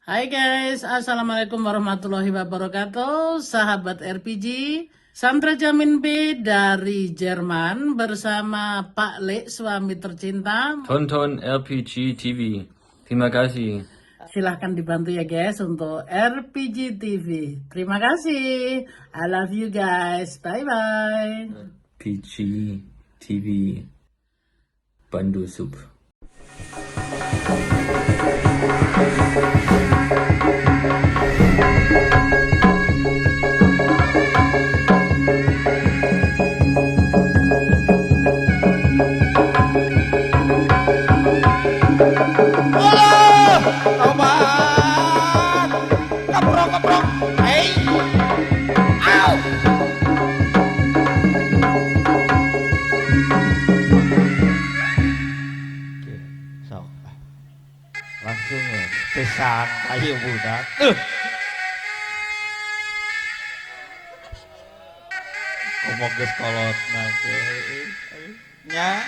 Hai guys, Assalamualaikum warahmatullahi wabarakatuh. Sahabat RPG, Sandra Jamin B dari Jerman bersama Pak Le, suami tercinta. Tonton RPG TV. Terima kasih. Silahkan dibantu ya guys untuk RPG TV. Terima kasih. I love you guys. Bye-bye. PG TV. Bandu Soup. Tobat, keprok, hei, au. Oke, sok, langsung ya, pesan ayo budak. Ngomong ke sekolot nanti, nya.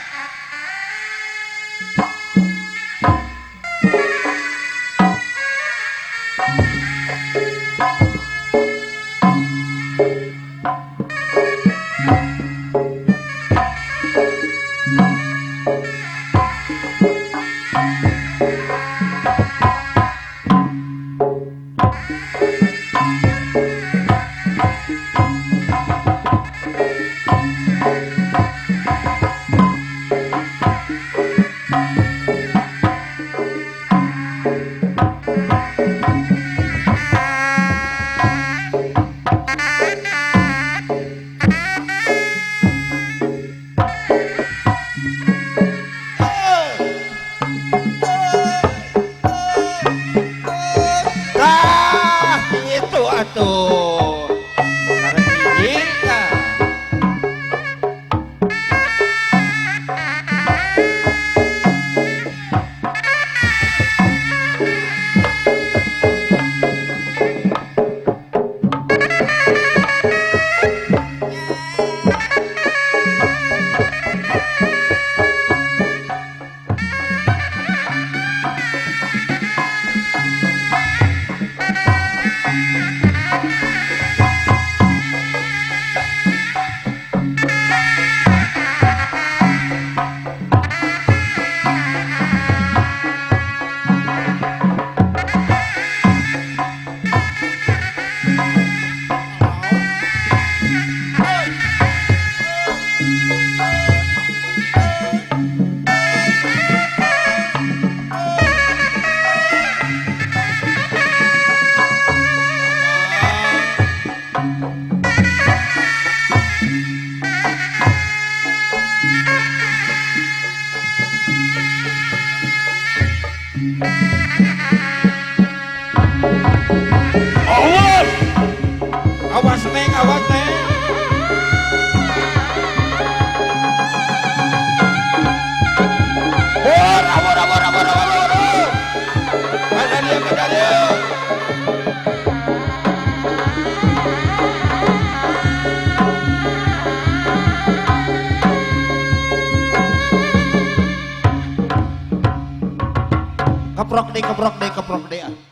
Nah, itu atuh. Karena gigi, nah. Awas! Awas neng, awas neng. Bor. Kada dia. Keprok deh.